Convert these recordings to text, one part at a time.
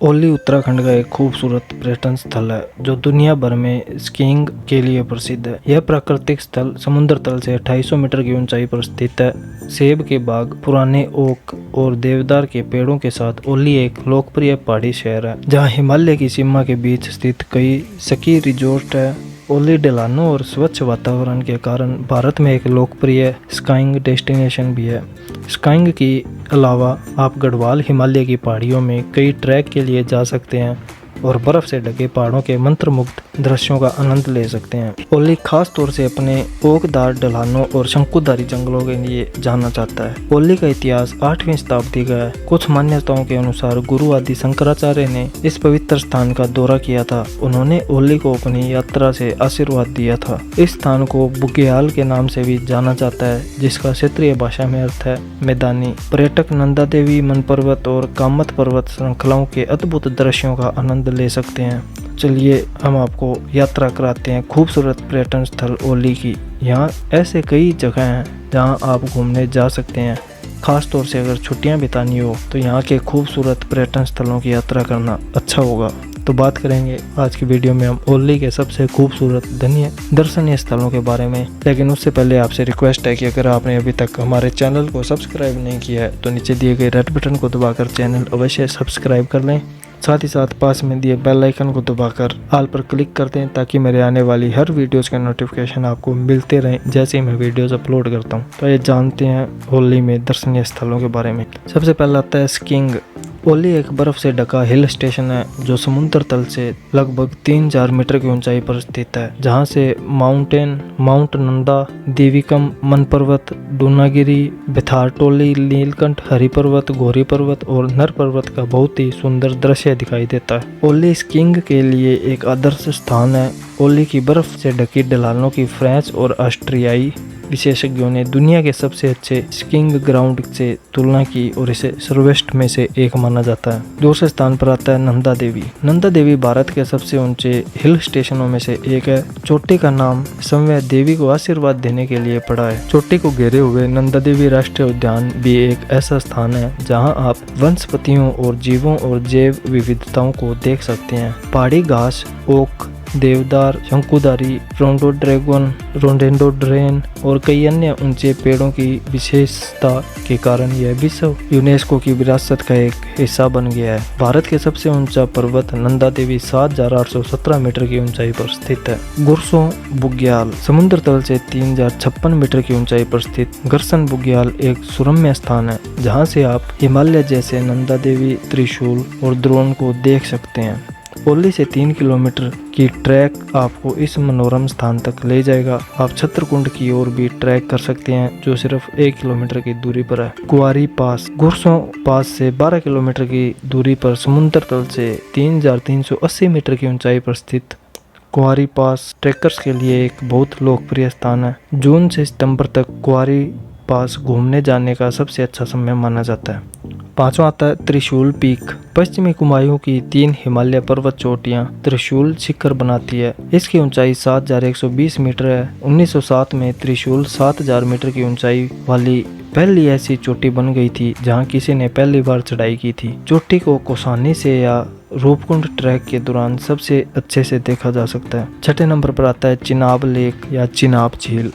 ओली उत्तराखंड का एक खूबसूरत पर्यटन स्थल है जो दुनिया भर में स्कीइंग के लिए प्रसिद्ध है। यह प्राकृतिक स्थल समुद्र तल से 2800 मीटर की ऊंचाई पर स्थित है। सेब के बाग, पुराने ओक और देवदार के पेड़ों के साथ ओली एक लोकप्रिय पहाड़ी शहर है जहां हिमालय की सीमा के बीच स्थित कई स्की रिजॉर्ट है। ओली ढलानों और स्वच्छ वातावरण के कारण भारत में एक लोकप्रिय स्काइंग डेस्टिनेशन भी है। स्काइंग के अलावा आप गढ़वाल हिमालय की पहाड़ियों में कई ट्रैक के लिए जा सकते हैं और बर्फ से ढके पहाड़ों के मंत्रमुग्ध दृश्यों का आनंद ले सकते हैं। ओली खास तौर से अपने ओकदार ढलानों और शंकुधारी जंगलों के लिए जाना जाता है। ओली का इतिहास 8वीं शताब्दी का है। कुछ मान्यताओं के अनुसार गुरु आदि शंकराचार्य ने इस पवित्र स्थान का दौरा किया था। उन्होंने ओली को अपनी यात्रा से आशीर्वाद दिया था। इस स्थान को बुग्याल के नाम से भी जाना जाता है, जिसका क्षेत्रीय भाषा में अर्थ है मैदानी। पर्यटक नंदा देवी मन पर्वत और कामत पर्वत श्रृंखलाओं के अद्भुत दृश्यों का आनंद ले सकते हैं। चलिए हम आपको यात्रा कराते हैं खूबसूरत पर्यटन स्थल ओली की। यहाँ ऐसे कई जगह हैं जहाँ आप घूमने जा सकते हैं। खास तौर से अगर छुट्टियाँ बितानी हो तो यहाँ के खूबसूरत पर्यटन स्थलों की यात्रा करना अच्छा होगा। तो बात करेंगे आज की वीडियो में हम ओली के सबसे खूबसूरत दर्शनीय स्थलों के बारे में। लेकिन उससे पहले आपसे रिक्वेस्ट है कि अगर आपने अभी तक हमारे चैनल को सब्सक्राइब नहीं किया है तो नीचे दिए गए रेड बटन को दबाकर चैनल अवश्य सब्सक्राइब कर लें। साथ ही साथ पास में दिए बेल आइकन को दबाकर ऑल पर क्लिक कर दें ताकि मेरे आने वाली हर वीडियोस के नोटिफिकेशन आपको मिलते रहें जैसे ही मैं वीडियोस अपलोड करता हूं। तो ये जानते हैं ओली में दर्शनीय स्थलों के बारे में। सबसे पहला आता है स्कीइंग। ओली एक बर्फ से ढका हिल स्टेशन है जो समुद्र तल से लगभग 3000 मीटर की ऊंचाई पर स्थित है, जहां से माउंट नंदा, देवीकम, मन पर्वत, डूनागिरी, बेथारटोली, नीलकंठ, हरि पर्वत, घोरी पर्वत और नर पर्वत का बहुत ही सुंदर दृश्य दिखाई देता है। ओली स्कीइंग के लिए एक आदर्श स्थान है। ओली की बर्फ से ढकी ढलानों की फ्रेंच और ऑस्ट्रियाई विशेषज्ञों ने दुनिया के सबसे अच्छे स्कीइंग ग्राउंड से तुलना की और इसे सर्वश्रेष्ठ में से एक माना जाता है। दूसरे स्थान पर आता है नंदा देवी। नंदा देवी भारत के सबसे ऊंचे हिल स्टेशनों में से एक है। चोटी का नाम समय देवी को आशीर्वाद देने के लिए पड़ा है। चोटी को घेरे हुए नंदा देवी राष्ट्रीय उद्यान भी एक ऐसा स्थान है जहां आप वनस्पतियों और जीवों और जैव विविधताओं को देख सकते हैं। पहाड़ी घास, ओक, देवदार, शंकुधारी, रोडेंडोड्रेन और कई अन्य ऊंचे पेड़ों की विशेषता के कारण यह विश्व यूनेस्को की विरासत का एक हिस्सा बन गया है। भारत के सबसे ऊंचा पर्वत नंदा देवी 7817 मीटर की ऊंचाई पर स्थित है। गुरसों बुग्याल समुद्र तल से 3056 मीटर की ऊंचाई पर स्थित गरसन बुग्याल एक सुरम्य स्थान है जहाँ से आप हिमालय जैसे नंदा देवी, त्रिशूल और द्रोण को देख सकते हैं। ओली से 3 किलोमीटर की ट्रैक आपको इस मनोरम स्थान तक ले जाएगा। आप छत्रकुंड की ओर भी ट्रैक कर सकते हैं जो सिर्फ 1 किलोमीटर की दूरी पर है। कुआरी पास गुरसों पास से 12 किलोमीटर की दूरी पर समुद्र तल से 3380 मीटर की ऊंचाई पर स्थित कुआरी पास ट्रैकर्स के लिए एक बहुत लोकप्रिय स्थान है। जून से सितंबर तक कुआरी पास घूमने जाने का सबसे अच्छा समय माना जाता है। पांचवा आता है त्रिशूल पीक। पश्चिमी कुमायूं की 3 हिमालय पर्वत चोटियां त्रिशूल शिखर बनाती है। इसकी ऊंचाई 7120 मीटर है। 1907 में त्रिशूल 7000 मीटर की ऊंचाई वाली पहली ऐसी चोटी बन गई थी जहां किसी ने पहली बार चढ़ाई की थी। चोटी को कोसानी से या रूपकुंड ट्रैक के दौरान सबसे अच्छे से देखा जा सकता है। छठे नंबर पर आता है चिनाब लेक या चिनाब झील।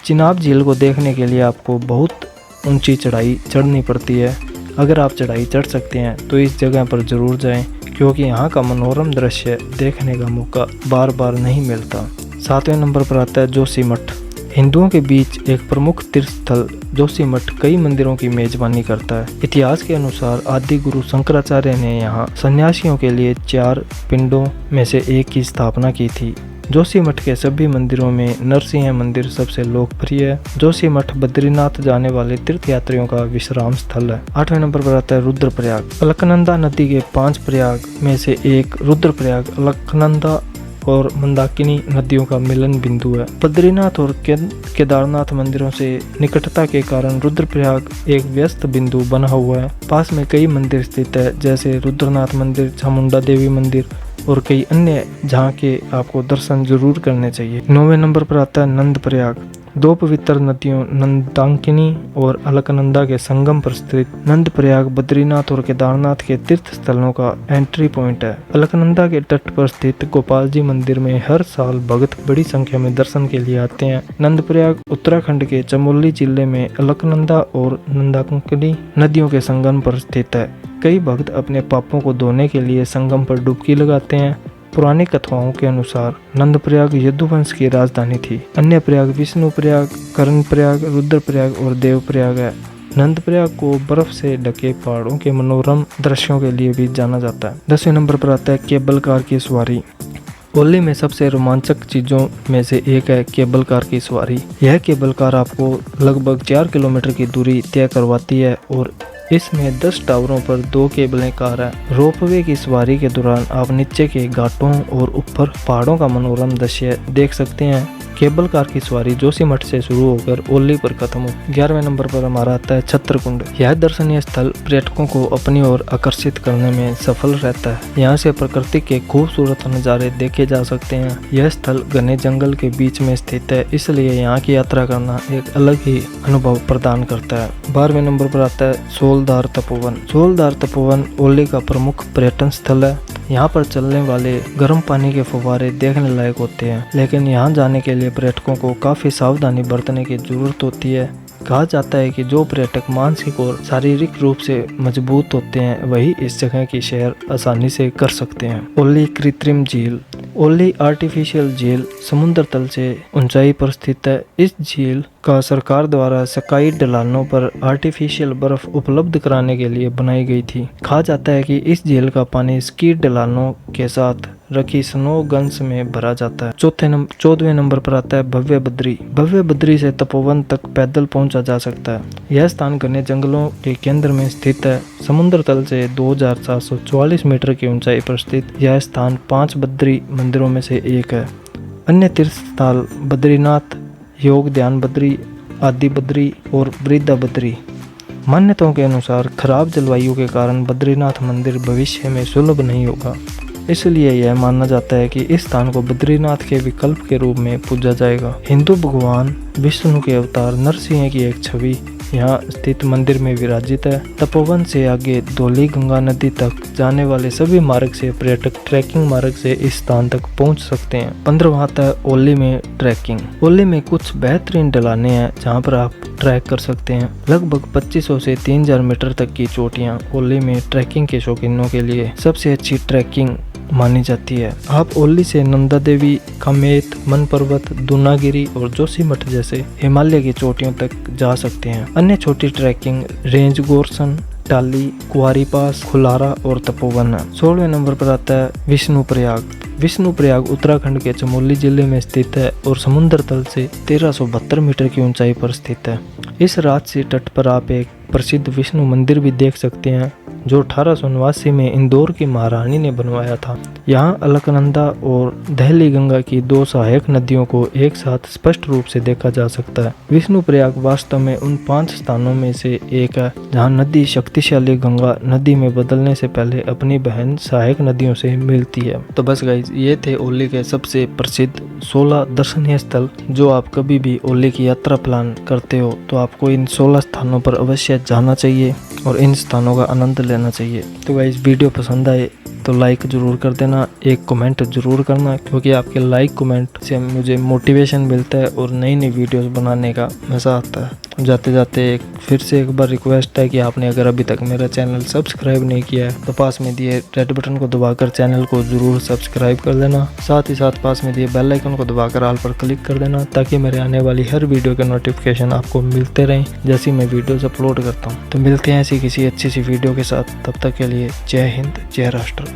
चिनाब झील को देखने के लिए आपको बहुत ऊंची चढ़ाई चढ़नी पड़ती है। अगर आप चढ़ाई चढ़ सकते हैं तो इस जगह पर जरूर जाएं क्योंकि यहाँ का मनोरम दृश्य देखने का मौका बार बार नहीं मिलता। 7वें नंबर पर आता है जोशीमठ। हिंदुओं के बीच एक प्रमुख तीर्थ स्थल जोशीमठ कई मंदिरों की मेजबानी करता है। इतिहास के अनुसार आदि गुरु शंकराचार्य ने यहाँ सन्यासियों के लिए 4 पिंडों में से एक की स्थापना की थी। जोशीमठ के सभी मंदिरों में नरसिंह मंदिर सबसे लोकप्रिय है। जोशीमठ बद्रीनाथ जाने वाले तीर्थयात्रियों का विश्राम स्थल है। 8वें नंबर पर आता है रुद्रप्रयाग। अलकनंदा नदी के 5 प्रयाग में से एक रुद्रप्रयाग अलकनंदा और मंदाकिनी नदियों का मिलन बिंदु है। बद्रीनाथ और केदारनाथ मंदिरों से निकटता के कारण रुद्रप्रयाग एक व्यस्त बिंदु बना हुआ है। पास में कई मंदिर स्थित है जैसे रुद्रनाथ मंदिर, चामुंडा देवी मंदिर और कई अन्य जहाँ के आपको दर्शन जरूर करने चाहिए। 9वें नंबर पर आता है नंद प्रयाग। दो पवित्र नदियों नंदाकिनी और अलकनंदा के संगम पर स्थित नंदप्रयाग बद्रीनाथ और केदारनाथ के तीर्थ स्थलों का एंट्री पॉइंट है। अलकनंदा के तट पर स्थित गोपाल जी मंदिर में हर साल भक्त बड़ी संख्या में दर्शन के लिए आते हैं। नंदप्रयाग उत्तराखंड के चमोली जिले में अलकनंदा और नंदाकिनी नदियों के संगम पर स्थित है। कई भक्त अपने पापों को धोने के लिए संगम पर डुबकी लगाते हैं। पुरानी कथाओं के अनुसार नंदप्रयाग यदुवंश की राजधानी थी। अन्य प्रयाग विष्णुप्रयाग, कर्णप्रयाग, रुद्रप्रयाग और देवप्रयाग है। नंदप्रयाग को बर्फ से ढके पहाड़ों के मनोरम दृश्यों के लिए भी जाना जाता है। 10वें नंबर पर आता है केबल कार की सवारी। ओली में सबसे रोमांचक चीजों में से एक है केबल कार की सवारी। यह केबल कार आपको लगभग 4 किलोमीटर की दूरी तय करवाती है और इसमें 10 टावरों पर 2 केबलें कार है। रोपवे की सवारी के दौरान आप नीचे के घाटों और ऊपर पहाड़ों का मनोरम दृश्य देख सकते हैं। केबल कार की सवारी जोशीमठ से शुरू होकर ओली पर खत्म हो। 11वें नंबर पर हमारा आता है छत्रकुंड। यह दर्शनीय स्थल पर्यटकों को अपनी ओर आकर्षित करने में सफल रहता है। यहाँ से प्रकृति के खूबसूरत नज़ारे देखे जा सकते हैं। यह स्थल घने जंगल के बीच में स्थित है, इसलिए यहाँ की यात्रा करना एक अलग ही अनुभव प्रदान करता है। 12वें नंबर पर आता है सोलधार तपोवन। सोलधार तपोवन ओली का प्रमुख पर्यटन स्थल है। यहाँ पर चलने वाले गर्म पानी के फव्वारे देखने लायक होते हैं, लेकिन यहाँ जाने के लिए पर्यटकों को काफी सावधानी बरतने की जरूरत होती है। कहा जाता है कि जो पर्यटक मानसिक और शारीरिक रूप से मजबूत होते हैं वही इस जगह की सैर आसानी से कर सकते हैं। ओली कृत्रिम झील। ओली आर्टिफिशियल झील समुद्र तल से ऊंचाई पर स्थित है। इस झील का सरकार द्वारा स्काई ढलानों पर आर्टिफिशियल बर्फ उपलब्ध कराने के लिए बनाई गई थी। कहा जाता है कि इस झील का पानी स्की ढलानों के साथ रखी स्नो गन्स में भरा जाता है। 14वें नंबर पर आता है भव्य बद्री। भव्य बद्री से तपोवन तक पैदल पहुंचा जा सकता है। यह स्थान घने जंगलों के केंद्र में स्थित है। समुद्र तल से 2744 मीटर की ऊंचाई पर स्थित यह स्थान 5 बद्री मंदिरों में से एक है। अन्य तीर्थ स्थल बद्रीनाथ, योग ध्यान बद्री, आदि बद्री और वृद्धा बद्री। मान्यताओं के अनुसार खराब जलवायु के कारण बद्रीनाथ मंदिर भविष्य में सुलभ नहीं होगा, इसलिए यह माना जाता है कि इस स्थान को बद्रीनाथ के विकल्प के रूप में पूजा जाएगा। हिंदू भगवान विष्णु के अवतार नरसिंह की एक छवि यहाँ स्थित मंदिर में विराजित है। तपोवन से आगे धौली गंगा नदी तक जाने वाले सभी मार्ग से पर्यटक ट्रैकिंग मार्ग से इस स्थान तक पहुँच सकते हैं। 15वां आता है ओली में ट्रैकिंग। ओली में कुछ बेहतरीन ढलाने हैं जहाँ पर आप ट्रैक कर सकते हैं। लगभग 2500 से 3000 मीटर तक की चोटियाँ ओली में ट्रैकिंग के शौकीनों के लिए सबसे अच्छी ट्रैकिंग मानी जाती है। आप ओली से नंदा देवी, कामेत, मन पर्वत, दूनागिरी और जोशीमठ जैसे हिमालय की चोटियों तक जा सकते हैं। अन्य छोटी ट्रैकिंग रेंज गोरसन, टाली, कुआरी पास, खुलारा और तपोवन है। 16वें नंबर पर आता है विष्णुप्रयाग। विष्णुप्रयाग उत्तराखंड के चमोली जिले में स्थित है और समुद्र तल से 1372 मीटर की ऊंचाई पर स्थित है। इस राजसी तट पर आप एक प्रसिद्ध विष्णु मंदिर भी देख सकते हैं जो 1889 में इंदौर की महारानी ने बनवाया था। यहाँ अलकनंदा और दहली गंगा की 2 सहायक नदियों को एक साथ स्पष्ट रूप से देखा जा सकता है। विष्णुप्रयाग वास्तव में उन 5 स्थानों में से एक है जहाँ नदी शक्तिशाली गंगा नदी में बदलने से पहले अपनी बहन सहायक नदियों से मिलती है। तो बस गाइज, ये थे ओली के सबसे प्रसिद्ध 16 दर्शनीय स्थल। जो आप कभी भी ओली की यात्रा प्लान करते हो तो आपको इन 16 स्थानों पर अवश्य जाना चाहिए और इन स्थानों का आनंद लेना चाहिए। तो गाइस, वीडियो पसंद आए तो लाइक ज़रूर कर देना, एक कमेंट ज़रूर करना, क्योंकि आपके लाइक कमेंट से मुझे मोटिवेशन मिलता है और नई नई वीडियोस बनाने का मज़ा आता है। जाते जाते फिर से एक बार रिक्वेस्ट है कि आपने अगर अभी तक मेरा चैनल सब्सक्राइब नहीं किया है तो पास में दिए रेड बटन को दबाकर चैनल को ज़रूर सब्सक्राइब कर देना। साथ ही साथ पास में दिए बेल आइकन को दबाकर ऑल पर क्लिक कर देना ताकि मेरे आने वाली हर वीडियो के नोटिफिकेशन आपको मिलते रहें जैसी मैं वीडियोस अपलोड करता हूँ। तो मिलते हैं ऐसी किसी अच्छी सी वीडियो के साथ, तब तक के लिए जय हिंद, जय राष्ट्र।